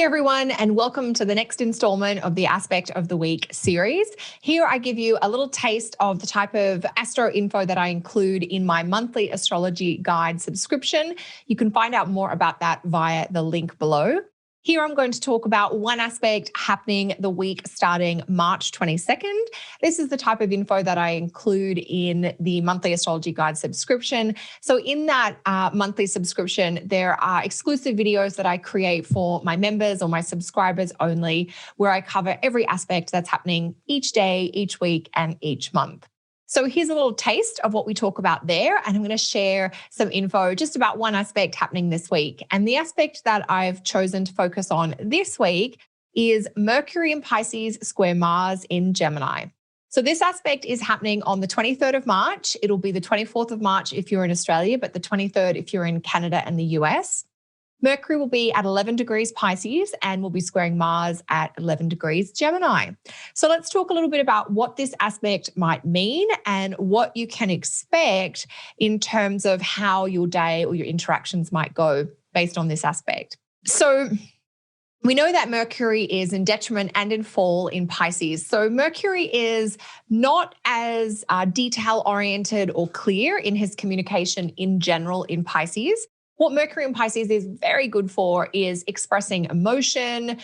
Hey everyone, and welcome to the next installment of the Aspect of the Week series. Here I give you a little taste of the type of astro info that I include in my monthly astrology guide subscription. You can find out more about that via the link below. Here I'm going to talk about one aspect happening the week starting March 22nd. This is the type of info that I include in the monthly astrology guide subscription. So in that monthly subscription, there are exclusive videos that I create for my members or my subscribers only, where I cover every aspect that's happening each day, each week, and each month. So here's a little taste of what we talk about there, and I'm going to share some info just about one aspect happening this week. And the aspect that I've chosen to focus on this week is Mercury in Pisces square Mars in Gemini. So this aspect is happening on the 23rd of March. It'll be the 24th of March if you're in Australia, but the 23rd if you're in Canada and the US. Mercury will be at 11 degrees Pisces and will be squaring Mars at 11 degrees Gemini. So let's talk a little bit about what this aspect might mean and what you can expect in terms of how your day or your interactions might go based on this aspect. So we know that Mercury is in detriment and in fall in Pisces. So Mercury is not as detail-oriented or clear in his communication in general in Pisces. What Mercury in Pisces is very good for is expressing emotion,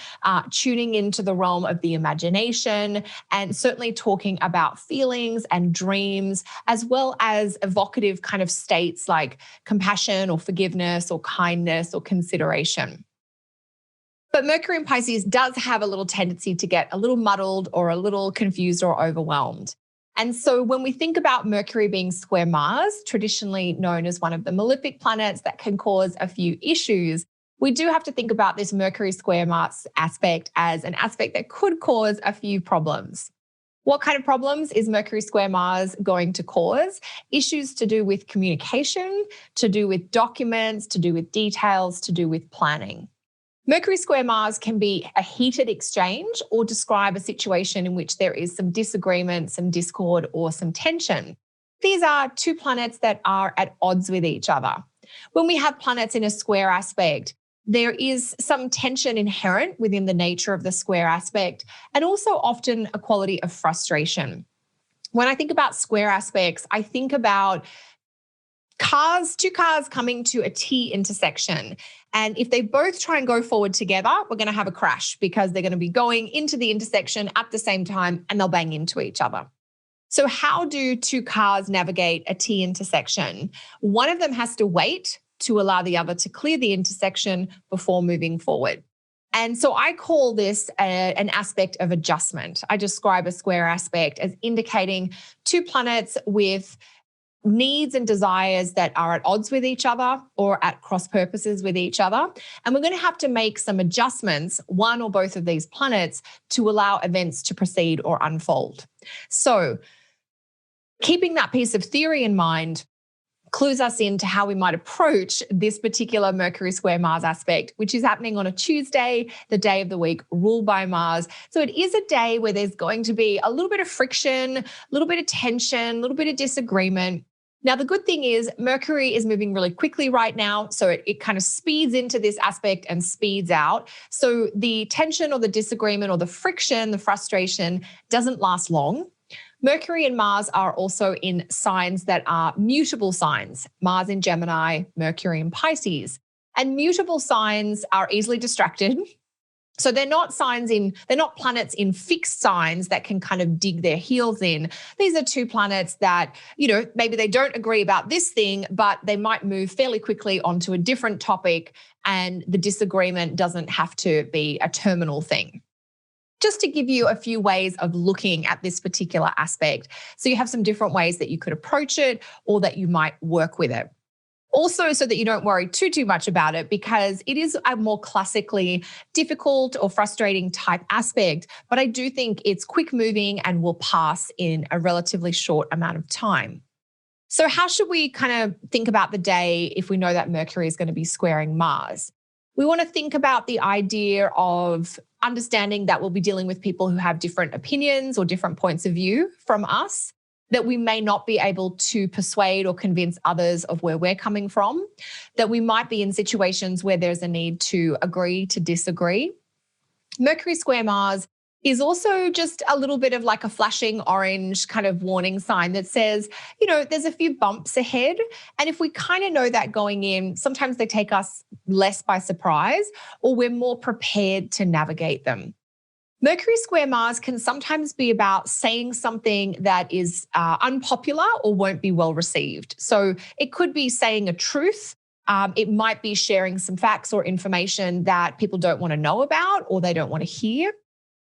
tuning into the realm of the imagination, and certainly talking about feelings and dreams, as well as evocative kind of states like compassion or forgiveness or kindness or consideration. But Mercury in Pisces does have a little tendency to get a little muddled or a little confused or overwhelmed. And so when we think about Mercury being square Mars, traditionally known as one of the malefic planets that can cause a few issues, we do have to think about this Mercury square Mars aspect as an aspect that could cause a few problems. What kind of problems is Mercury square Mars going to cause? Issues to do with communication, to do with documents, to do with details, to do with planning. Mercury square Mars can be a heated exchange or describe a situation in which there is some disagreement, some discord, or some tension. These are two planets that are at odds with each other. When we have planets in a square aspect, there is some tension inherent within the nature of the square aspect, and also often a quality of frustration. When I think about square aspects, I think about two cars coming to a T intersection. And if they both try and go forward together, we're going to have a crash because they're going to be going into the intersection at the same time and they'll bang into each other. So how do two cars navigate a T intersection? One of them has to wait to allow the other to clear the intersection before moving forward. And so I call this an aspect of adjustment. I describe a square aspect as indicating two planets with needs and desires that are at odds with each other or at cross purposes with each other. And we're going to have to make some adjustments, one or both of these planets, to allow events to proceed or unfold. So keeping that piece of theory in mind clues us into how we might approach this particular Mercury square Mars aspect, which is happening on a Tuesday, the day of the week ruled by Mars. So it is a day where there's going to be a little bit of friction, a little bit of tension, a little bit of disagreement. Now, the good thing is Mercury is moving really quickly right now, so it kind of speeds into this aspect and speeds out. So the tension or the disagreement or the friction, the frustration doesn't last long. Mercury and Mars are also in signs that are mutable signs, Mars in Gemini, Mercury in Pisces. And mutable signs are easily distracted. So they're not planets in fixed signs that can kind of dig their heels in. These are two planets that, maybe they don't agree about this thing, but they might move fairly quickly onto a different topic, and the disagreement doesn't have to be a terminal thing. Just to give you a few ways of looking at this particular aspect. So you have some different ways that you could approach it or that you might work with it. Also, so that you don't worry too much about it, because it is a more classically difficult or frustrating type aspect, but I do think it's quick moving and will pass in a relatively short amount of time. So how should we kind of think about the day if we know that Mercury is going to be squaring Mars? We want to think about the idea of understanding that we'll be dealing with people who have different opinions or different points of view from us, that we may not be able to persuade or convince others of where we're coming from, that we might be in situations where there's a need to agree to disagree, Mercury square Mars is also just a little bit of like a flashing orange kind of warning sign that says, there's a few bumps ahead. And if we kind of know that going in, sometimes they take us less by surprise, or we're more prepared to navigate them. Mercury square Mars can sometimes be about saying something that is unpopular or won't be well received. So it could be saying a truth. It might be sharing some facts or information that people don't want to know about or they don't want to hear.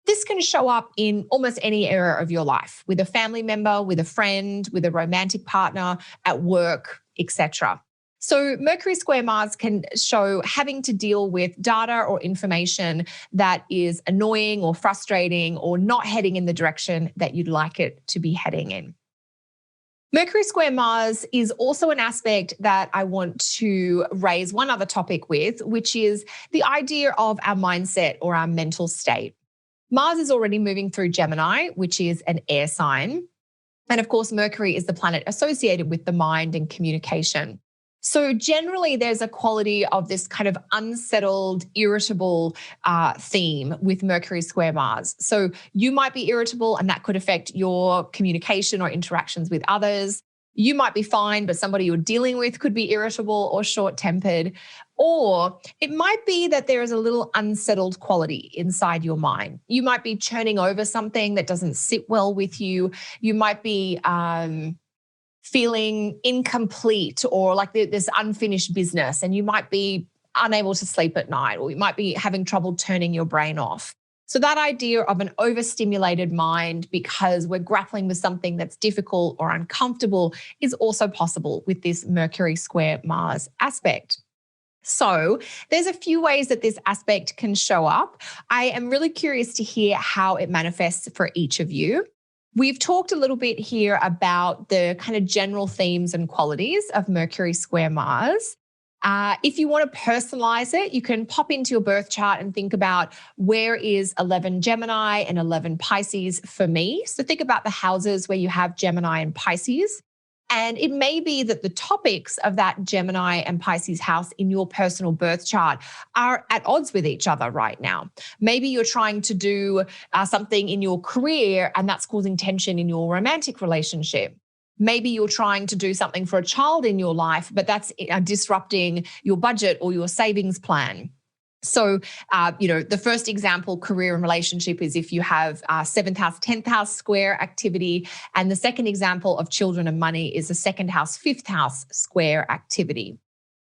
This can show up in almost any area of your life, with a family member, with a friend, with a romantic partner, at work, etc. So Mercury square Mars can show having to deal with data or information that is annoying or frustrating or not heading in the direction that you'd like it to be heading in. Mercury square Mars is also an aspect that I want to raise one other topic with, which is the idea of our mindset or our mental state. Mars is already moving through Gemini, which is an air sign. And of course, Mercury is the planet associated with the mind and communication. So generally, there's a quality of this kind of unsettled, irritable theme with Mercury square Mars. So you might be irritable, and that could affect your communication or interactions with others. You might be fine, but somebody you're dealing with could be irritable or short-tempered. Or it might be that there is a little unsettled quality inside your mind. You might be churning over something that doesn't sit well with you. You might be feeling incomplete or like this unfinished business, and you might be unable to sleep at night, or you might be having trouble turning your brain off. So that idea of an overstimulated mind because we're grappling with something that's difficult or uncomfortable is also possible with this Mercury square Mars aspect. So there's a few ways that this aspect can show up. I am really curious to hear how it manifests for each of you. We've talked a little bit here about the kind of general themes and qualities of Mercury square Mars. If you want to personalize it, you can pop into your birth chart and think about where is 11 Gemini and 11 Pisces for me. So think about the houses where you have Gemini and Pisces. And it may be that the topics of that Gemini and Pisces house in your personal birth chart are at odds with each other right now. Maybe you're trying to do something in your career and that's causing tension in your romantic relationship. Maybe you're trying to do something for a child in your life, but that's disrupting your budget or your savings plan. So, the first example, career and relationship, is if you have 7th house, 10th house square activity. And the second example of children and money is the 2nd house, 5th house square activity.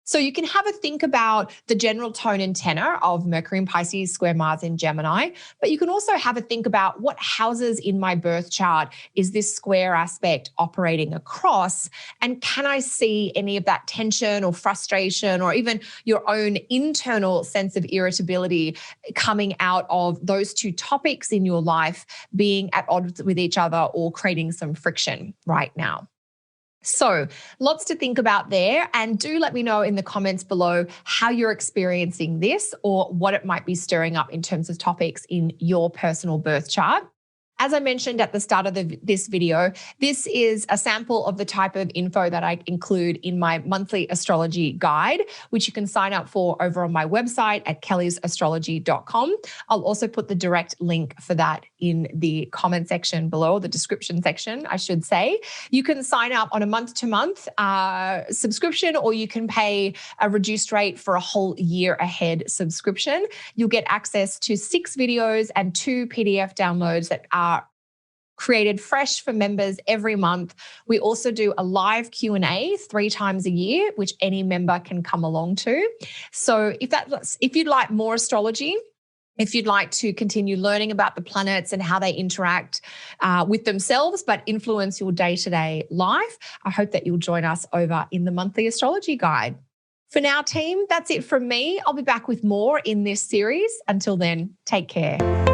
So you can have a think about the general tone and tenor of Mercury and Pisces square Mars in Gemini, but you can also have a think about what houses in my birth chart is this square aspect operating across, and can I see any of that tension or frustration or even your own internal sense of irritability coming out of those two topics in your life being at odds with each other or creating some friction right now. So lots to think about there, and do let me know in the comments below how you're experiencing this or what it might be stirring up in terms of topics in your personal birth chart. As I mentioned at the start of this video, this is a sample of the type of info that I include in my monthly astrology guide, which you can sign up for over on my website at kellysastrology.com. I'll also put the direct link for that in the comment section below, the description section, I should say. You can sign up on a month-to-month subscription, or you can pay a reduced rate for a whole year ahead subscription. You'll get access to 6 videos and 2 PDF downloads that are created fresh for members every month. We also do a live Q&A 3 times a year, which any member can come along to. So if you'd like more astrology, if you'd like to continue learning about the planets and how they interact with themselves but influence your day-to-day life, I hope that you'll join us over in the monthly astrology guide. For now, team, that's it from me. I'll be back with more in this series. Until then, take care.